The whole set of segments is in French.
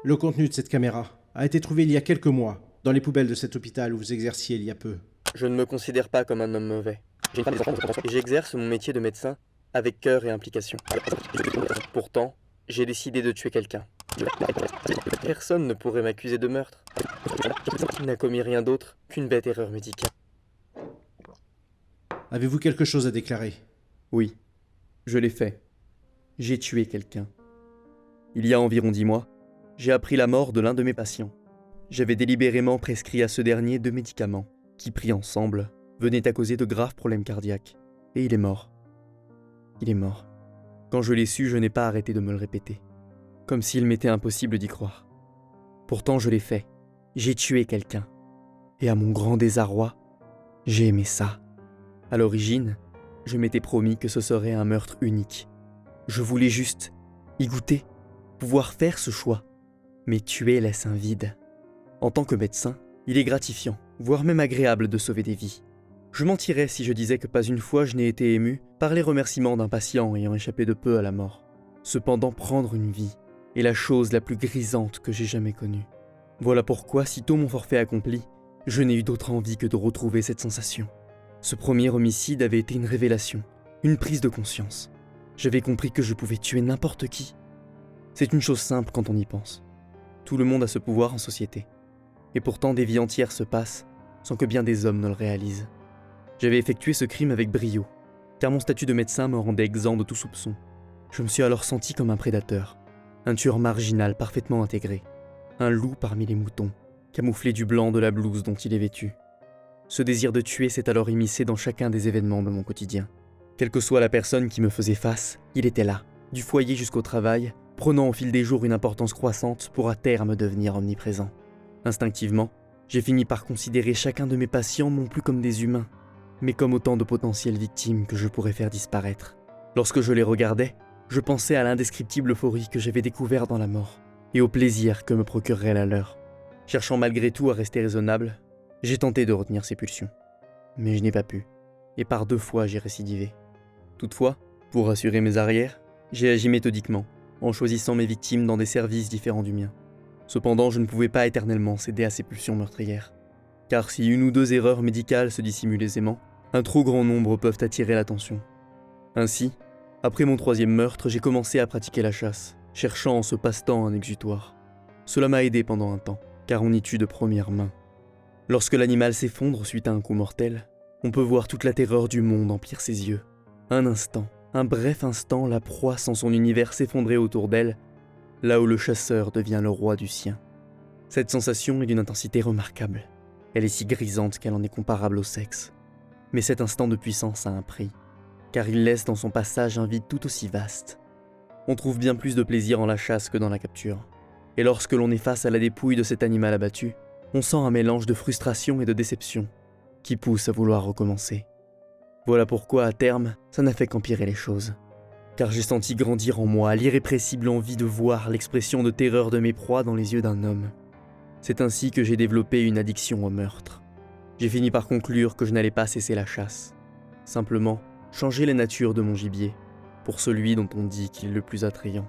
Le contenu de cette caméra a été trouvé il y a quelques mois, dans les poubelles de cet hôpital où vous exerciez il y a peu. Je ne me considère pas comme un homme mauvais. J'ai une femme et des enfants, et j'exerce mon métier de médecin avec cœur et implication. Pourtant, j'ai décidé de tuer quelqu'un. Personne ne pourrait m'accuser de meurtre. Il n'a commis rien d'autre qu'une bête erreur médicale. Avez-vous quelque chose à déclarer? Oui, je l'ai fait. J'ai tué quelqu'un. Il y a environ 10 mois, j'ai appris la mort de l'un de mes patients. J'avais délibérément prescrit à ce dernier 2 médicaments, qui pris ensemble, venaient à causer de graves problèmes cardiaques. Et il est mort. Il est mort. Quand je l'ai su, je n'ai pas arrêté de me le répéter. Comme s'il m'était impossible d'y croire. Pourtant, je l'ai fait. J'ai tué quelqu'un. Et à mon grand désarroi, j'ai aimé ça. À l'origine, je m'étais promis que ce serait un meurtre unique. Je voulais juste y goûter, pouvoir faire ce choix. Mais tuer laisse un vide. En tant que médecin, il est gratifiant, voire même agréable de sauver des vies. Je mentirais si je disais que pas une fois je n'ai été ému par les remerciements d'un patient ayant échappé de peu à la mort. Cependant, prendre une vie est la chose la plus grisante que j'ai jamais connue. Voilà pourquoi, sitôt mon forfait accompli, je n'ai eu d'autre envie que de retrouver cette sensation. Ce premier homicide avait été une révélation, une prise de conscience. J'avais compris que je pouvais tuer n'importe qui. C'est une chose simple quand on y pense. Tout le monde a ce pouvoir en société. Et pourtant des vies entières se passent sans que bien des hommes ne le réalisent. J'avais effectué ce crime avec brio, car mon statut de médecin me rendait exempt de tout soupçon. Je me suis alors senti comme un prédateur, un tueur marginal parfaitement intégré, un loup parmi les moutons, camouflé du blanc de la blouse dont il est vêtu. Ce désir de tuer s'est alors immiscé dans chacun des événements de mon quotidien. Quelle que soit la personne qui me faisait face, il était là, du foyer jusqu'au travail, prenant au fil des jours une importance croissante pour à terme devenir omniprésent. Instinctivement, j'ai fini par considérer chacun de mes patients non plus comme des humains, mais comme autant de potentielles victimes que je pourrais faire disparaître. Lorsque je les regardais, je pensais à l'indescriptible euphorie que j'avais découvert dans la mort, et au plaisir que me procurerait la leur. Cherchant malgré tout à rester raisonnable, j'ai tenté de retenir ces pulsions. Mais je n'ai pas pu, et par 2 fois j'ai récidivé. Toutefois, pour assurer mes arrières, j'ai agi méthodiquement, en choisissant mes victimes dans des services différents du mien. Cependant, je ne pouvais pas éternellement céder à ces pulsions meurtrières. Car si 1 ou 2 erreurs médicales se dissimulent aisément, un trop grand nombre peuvent attirer l'attention. Ainsi, après mon 3e meurtre, j'ai commencé à pratiquer la chasse, cherchant en ce passe-temps un exutoire. Cela m'a aidé pendant un temps, car on y tue de première main. Lorsque l'animal s'effondre suite à un coup mortel, on peut voir toute la terreur du monde emplir ses yeux. Un instant, un bref instant, la proie sent son univers s'effondrer autour d'elle, là où le chasseur devient le roi du sien. Cette sensation est d'une intensité remarquable. Elle est si grisante qu'elle en est comparable au sexe. Mais cet instant de puissance a un prix, car il laisse dans son passage un vide tout aussi vaste. On trouve bien plus de plaisir en la chasse que dans la capture. Et lorsque l'on est face à la dépouille de cet animal abattu, on sent un mélange de frustration et de déception, qui pousse à vouloir recommencer. Voilà pourquoi, à terme, ça n'a fait qu'empirer les choses. Car j'ai senti grandir en moi l'irrépressible envie de voir l'expression de terreur de mes proies dans les yeux d'un homme. C'est ainsi que j'ai développé une addiction au meurtre. J'ai fini par conclure que je n'allais pas cesser la chasse. Simplement, changer la nature de mon gibier, pour celui dont on dit qu'il est le plus attrayant.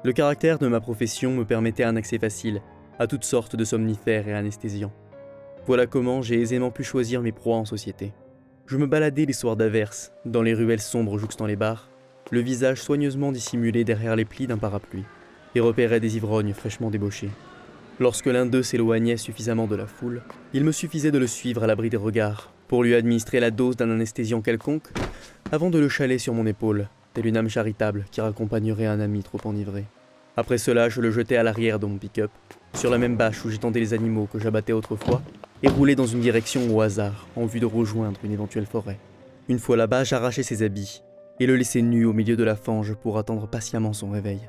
Le caractère de ma profession me permettait un accès facile à toutes sortes de somnifères et anesthésiants. Voilà comment j'ai aisément pu choisir mes proies en société. Je me baladais les soirs d'averse, dans les ruelles sombres jouxtant les bars, le visage soigneusement dissimulé derrière les plis d'un parapluie, et repérais des ivrognes fraîchement débauchés. Lorsque l'un d'eux s'éloignait suffisamment de la foule, il me suffisait de le suivre à l'abri des regards, pour lui administrer la dose d'un anesthésiant quelconque, avant de le chaler sur mon épaule, telle une âme charitable qui raccompagnerait un ami trop enivré. Après cela, je le jetais à l'arrière de mon pick-up, sur la même bâche où j'étendais les animaux que j'abattais autrefois, et roulais dans une direction au hasard, en vue de rejoindre une éventuelle forêt. Une fois là-bas, j'arrachais ses habits, et le laissais nu au milieu de la fange pour attendre patiemment son réveil.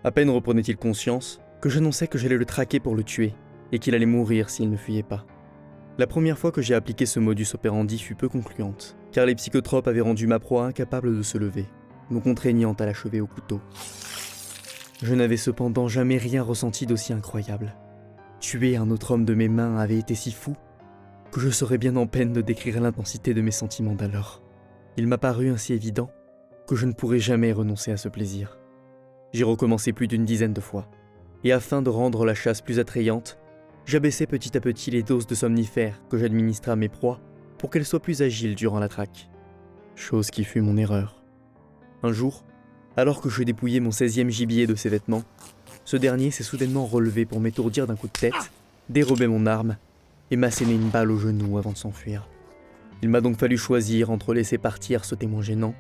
À peine reprenait-il conscience, que j'annonçais que j'allais le traquer pour le tuer, et qu'il allait mourir s'il ne fuyait pas. La première fois que j'ai appliqué ce modus operandi fut peu concluante, car les psychotropes avaient rendu ma proie incapable de se lever, me contraignant à l'achever au couteau. Je n'avais cependant jamais rien ressenti d'aussi incroyable. Tuer un autre homme de mes mains avait été si fou, que je serais bien en peine de décrire l'intensité de mes sentiments d'alors. Il m'a paru ainsi évident que je ne pourrais jamais renoncer à ce plaisir. J'ai recommencé plus d'10 de fois, et afin de rendre la chasse plus attrayante, j'abaissais petit à petit les doses de somnifères que j'administrais à mes proies pour qu'elles soient plus agiles durant la traque. Chose qui fut mon erreur. Un jour, alors que je dépouillais mon 16e gibier de ses vêtements, ce dernier s'est soudainement relevé pour m'étourdir d'un coup de tête, dérober mon arme et m'asséner une balle au genou avant de s'enfuir. Il m'a donc fallu choisir entre laisser partir ce témoin gênant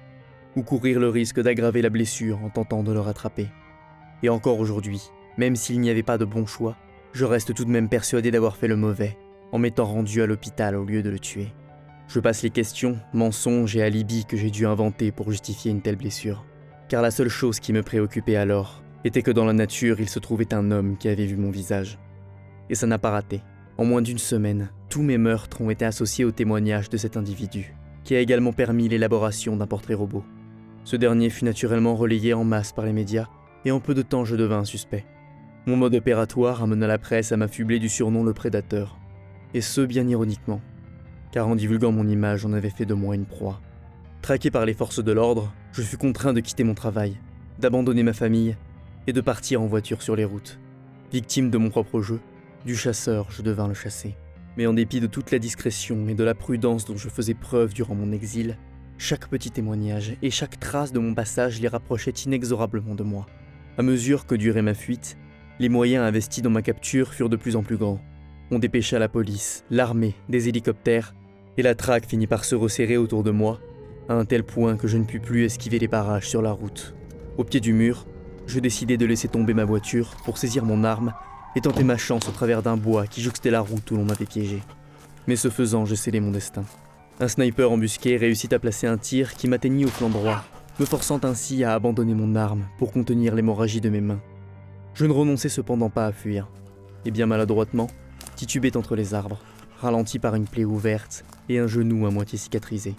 ou courir le risque d'aggraver la blessure en tentant de le rattraper. Et encore aujourd'hui, même s'il n'y avait pas de bon choix, je reste tout de même persuadé d'avoir fait le mauvais en m'étant rendu à l'hôpital au lieu de le tuer. Je passe les questions, mensonges et alibis que j'ai dû inventer pour justifier une telle blessure. Car la seule chose qui me préoccupait alors était que dans la nature, il se trouvait un homme qui avait vu mon visage. Et ça n'a pas raté. En moins d'une semaine, tous mes meurtres ont été associés au témoignage de cet individu, qui a également permis l'élaboration d'un portrait robot. Ce dernier fut naturellement relayé en masse par les médias, et en peu de temps je devins un suspect. Mon mode opératoire amena la presse à m'affubler du surnom le prédateur. Et ce, bien ironiquement. Car en divulguant mon image, on avait fait de moi une proie. Traqué par les forces de l'ordre, je fus contraint de quitter mon travail, d'abandonner ma famille et de partir en voiture sur les routes. Victime de mon propre jeu, du chasseur, je devins le chassé. Mais en dépit de toute la discrétion et de la prudence dont je faisais preuve durant mon exil, chaque petit témoignage et chaque trace de mon passage les rapprochait inexorablement de moi. À mesure que durait ma fuite, les moyens investis dans ma capture furent de plus en plus grands. On dépêcha la police, l'armée, des hélicoptères, et la traque finit par se resserrer autour de moi, à un tel point que je ne pus plus esquiver les barrages sur la route. Au pied du mur, je décidai de laisser tomber ma voiture pour saisir mon arme et tenter ma chance au travers d'un bois qui jouxtait la route où l'on m'avait piégé. Mais ce faisant, je scellai mon destin. Un sniper embusqué réussit à placer un tir qui m'atteignit au flanc droit, me forçant ainsi à abandonner mon arme pour contenir l'hémorragie de mes mains. Je ne renonçai cependant pas à fuir, et bien maladroitement, titubait entre les arbres, ralenti par une plaie ouverte et un genou à moitié cicatrisé.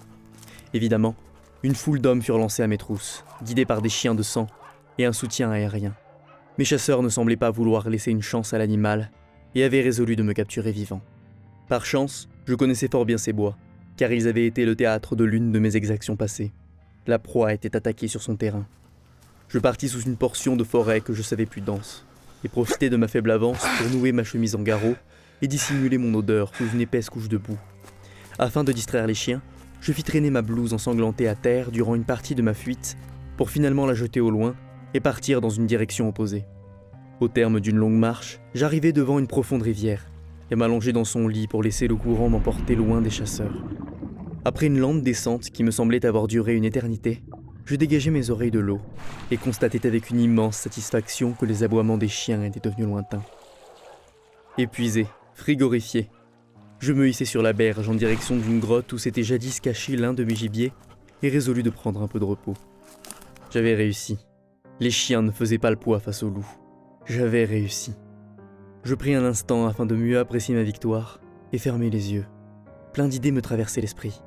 Évidemment, une foule d'hommes furent lancés à mes trousses, guidés par des chiens de sang et un soutien aérien. Mes chasseurs ne semblaient pas vouloir laisser une chance à l'animal et avaient résolu de me capturer vivant. Par chance, je connaissais fort bien ces bois, car ils avaient été le théâtre de l'une de mes exactions passées. La proie était attaquée sur son terrain. Je partis sous une portion de forêt que je savais plus dense, et profitai de ma faible avance pour nouer ma chemise en garrot et dissimuler mon odeur sous une épaisse couche de boue. Afin de distraire les chiens, je fis traîner ma blouse ensanglantée à terre durant une partie de ma fuite, pour finalement la jeter au loin et partir dans une direction opposée. Au terme d'une longue marche, j'arrivai devant une profonde rivière, et m'allongeai dans son lit pour laisser le courant m'emporter loin des chasseurs. Après une lente descente qui me semblait avoir duré une éternité, je dégageai mes oreilles de l'eau, et constatai avec une immense satisfaction que les aboiements des chiens étaient devenus lointains. Épuisé, frigorifié, je me hissai sur la berge en direction d'une grotte où s'était jadis caché l'un de mes gibiers et résolus de prendre un peu de repos. J'avais réussi. Les chiens ne faisaient pas le poids face au loup. J'avais réussi. Je pris un instant afin de mieux apprécier ma victoire et fermer les yeux. Plein d'idées me traversaient l'esprit.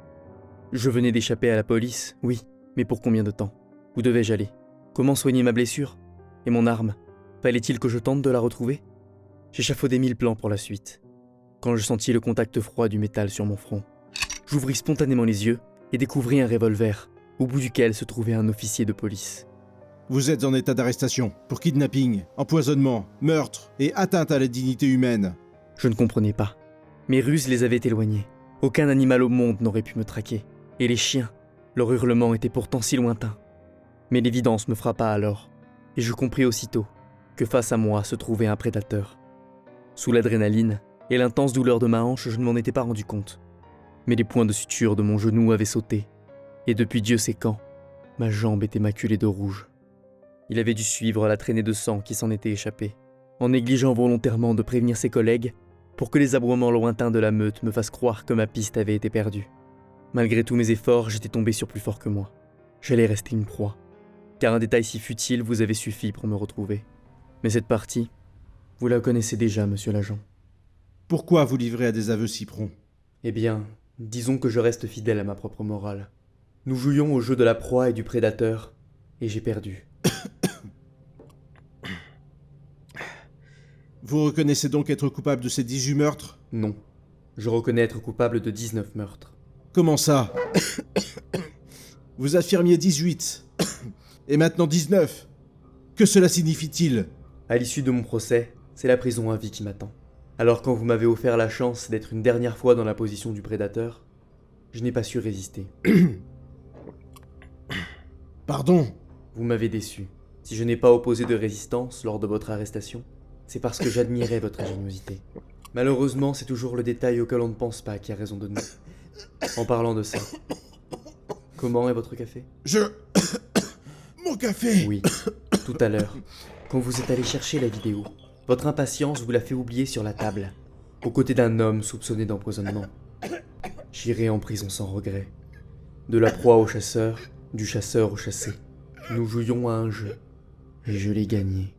Je venais d'échapper à la police, oui, mais pour combien de temps? Où devais-je aller? Comment soigner ma blessure? Et mon arme? Fallait-il que je tente de la retrouver? J'échafaudais 1000 plans pour la suite, quand je sentis le contact froid du métal sur mon front. J'ouvris spontanément les yeux et découvris un revolver, au bout duquel se trouvait un officier de police. Vous êtes en état d'arrestation pour kidnapping, empoisonnement, meurtre et atteinte à la dignité humaine. Je ne comprenais pas. Mes ruses les avaient éloignés. Aucun animal au monde n'aurait pu me traquer. Et les chiens, leur hurlement était pourtant si lointain. Mais l'évidence me frappa alors, et je compris aussitôt que face à moi se trouvait un prédateur. Sous l'adrénaline et l'intense douleur de ma hanche, je ne m'en étais pas rendu compte. Mais les points de suture de mon genou avaient sauté, et depuis Dieu sait quand, ma jambe était maculée de rouge. Il avait dû suivre la traînée de sang qui s'en était échappée, en négligeant volontairement de prévenir ses collègues pour que les aboiements lointains de la meute me fassent croire que ma piste avait été perdue. Malgré tous mes efforts, j'étais tombé sur plus fort que moi. J'allais rester une proie, car un détail si futile vous avait suffi pour me retrouver. Mais cette partie, vous la connaissez déjà, monsieur l'agent. Pourquoi vous livrez à des aveux si prompts? Eh bien, disons que je reste fidèle à ma propre morale. Nous jouions au jeu de la proie et du prédateur, et j'ai perdu. Vous reconnaissez donc être coupable de ces 18 meurtres? Non, je reconnais être coupable de 19 meurtres. Comment ça? Vous affirmiez 18, et maintenant 19. Que cela signifie-t-il? À l'issue de mon procès, c'est la prison à vie qui m'attend. Alors quand vous m'avez offert la chance d'être une dernière fois dans la position du prédateur, je n'ai pas su résister. Pardon. Vous m'avez déçu. Si je n'ai pas opposé de résistance lors de votre arrestation, c'est parce que j'admirais votre ingéniosité. Malheureusement, c'est toujours le détail auquel on ne pense pas qui a raison de nous. En parlant de ça, comment est votre café? Mon café. Oui, tout à l'heure, quand vous êtes allé chercher la vidéo, votre impatience vous l'a fait oublier sur la table, aux côtés d'un homme soupçonné d'empoisonnement. J'irai en prison sans regret. De la proie au chasseur, du chasseur au chassé. Nous jouions à un jeu, et je l'ai gagné.